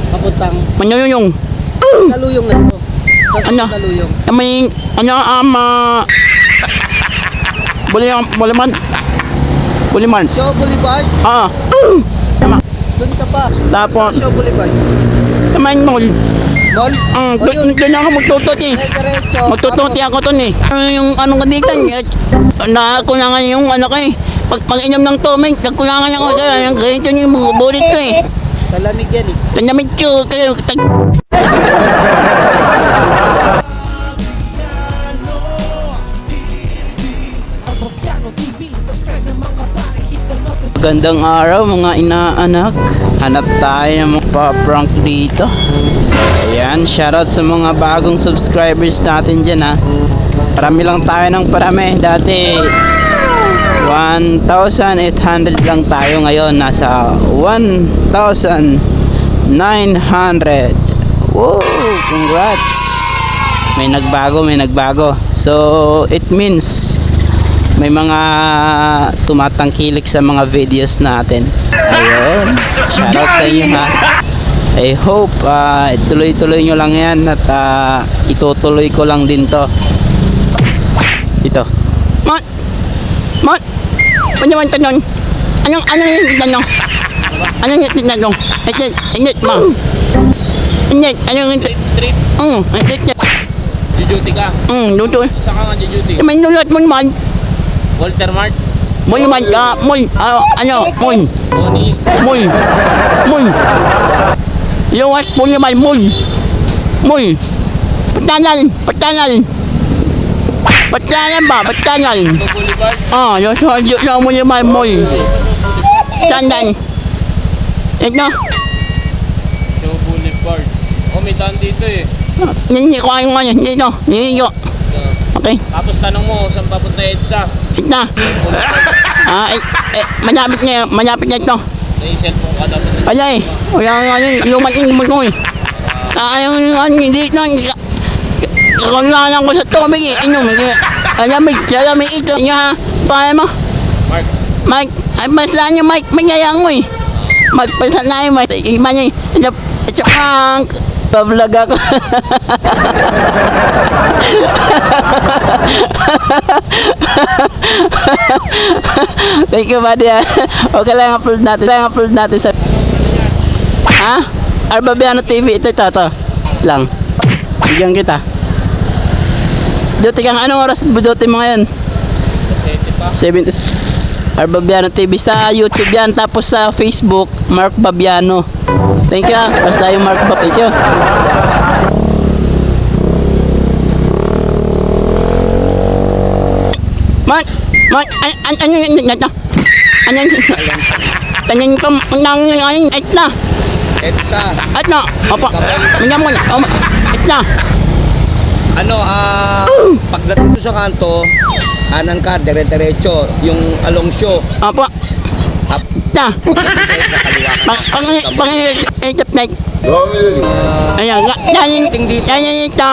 Papuntang Manyuyong. Taluyong na to. Sa Ano? Taluyong. May, Buliman. Buliman. Show Boulevard. Ah. Tama. Doon ka pa. Tapos- Sa Show Boulevard. Tama yung mall. Mall? O yun. Doon ako magtutot eh. Diretso. Magtututi ako to eh. Yung anong kandikan, nakulangan yung ano ko eh. Pag inom ng tubig, nagkulangan ako dyan. Yung ganito yung mga bulit ko eh. Sa lamig yan eh. Tandamit ko kayo. Magandang araw mga inaanak. Hanap tayo ng mga pa-prank dito. Ayan, shoutout sa mga bagong subscribers natin dyan ha. Parami lang tayo ng parami. Dati 1,800 lang tayo, ngayon nasa 1,900. Woo! Congrats! May nagbago. So, it means may mga tumatangkilik sa mga videos natin. Ayun. Shoutout sa inyo ha. I hope tuloy-tuloy nyo lang yan at itutuloy ko lang din to. Ito. Mat! Ano naman tanong? Anong yung tanong? Anong yung tanong? Init mo. Init. Anong yung Street? init. Jujuti ka? Luto. Saan ka nga jujuti? May nulot mo naman. Walter Mart? Moy naman ka. Moy. Moy. Tony? Moy. Luwas po naman. Moy. Patangal. Patangal ba? Patangal. Show Boulevard? Yung sodyo lang mo naman. Moy. Tandan. Ito. Show Boulevard. Oh, may daan dito eh. Hindi ko kayo ngayon. Dito. Okay. Tapos tanong mo, saan papunta EDSA? Ito. Malapit na ito. May cellphone ka dapat. Wala eh. Wala nga yun. Lumating mo ko eh. Hindi ito. Kakulanan ko sa tubig eh. Inom. Alamig ito. Nga, paano mo? Mark? Mike. Ay, maslaan yung Mike. Mayayang mo eh. Magpasan na yung Mike. Iba niya eh. Ito pang. Bablog ako. Thank you, buddy. Okay lang, upload natin sa... Ha? Arbabiano TV. Ito. Lang. Bigyan kita. Duty kang anong oras duty mo ngayon? 70 pa. Arbabiano TV sa YouTube yan. Tapos sa Facebook, Mark Babiano. Thank you. Basta yung Mark Babiano. Thank you. Ano yung nito? Ano yung tanyan ko ngayon? Ito. EDSA. Ito. Opo. Manyamun. Ito. Pagdating mo sa kanto, kanan ka, dire-diretso. Yung along show. Opo. Ito. Pang-itap na. Ayan. Yan ito.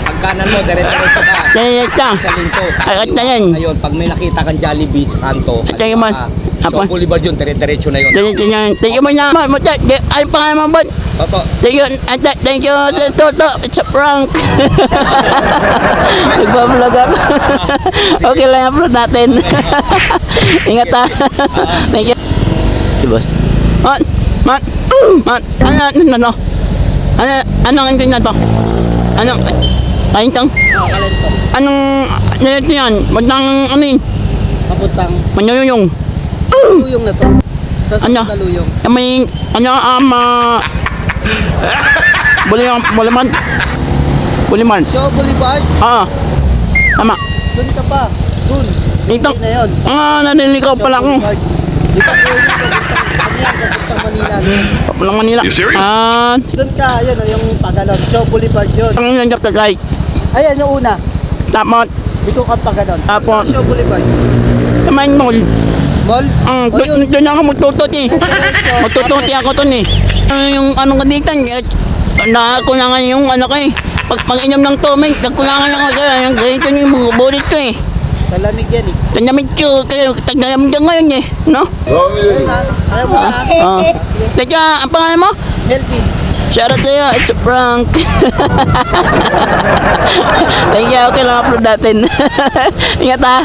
Pagkanan mo, dire-diretso ka. Ito. Sa linto. At na yan. Ngayon, pag may nakita kang Jollibee sa kanto, Ito yung mas. Show Boulevard yun, dire-diretso na yun. Thank you mo na. Ay, pangalan mo ba? Opo. Thank you sa Toto. It's a prank. Nagbablog ako. Okay lang, upload natin. Ingat ha. Thank you. Si boss. Man. Ano? Anong hindi na to? Anong? Kalintang? Kalento. Anong? Ano yan? Magdang ano yun? Papuntang Manyuyong. Taluyong na to. Sa Ano? Taluyong. May Buliman. Show Boulevard. Tama. Doon ka pa. Doon. Dito. Na yun. Naliligaw pala ako. Di ba pwede papuntang Manila din. Papulang Manila. You serious? Doon ka, yun, yung Paganon. Show Boulevard yun. Ang nandiyak na right. Ayan, yung una. Tapos, Ikaw ka Paganon. Tapos. Sa Show Boulevard. sa main mall. Mall? O yun. Doon ako magtututi. Diretso. Magtututi ako to eh. Yung anong kandikan, nakulangan yung ano ko eh. Pag inom ng tubig, nagkulangan ako dyan. Yung ganito yung mga bulit ko eh. Talamig yan eh. Tanyamit yun, tanyamit yun ngayon eh, no? Alam mo na. Oo. Teka, ang pangalan mo? Melvin. Shout out sa'yo, it's a prank. Thank you, okay lang upload natin. Ingat ha.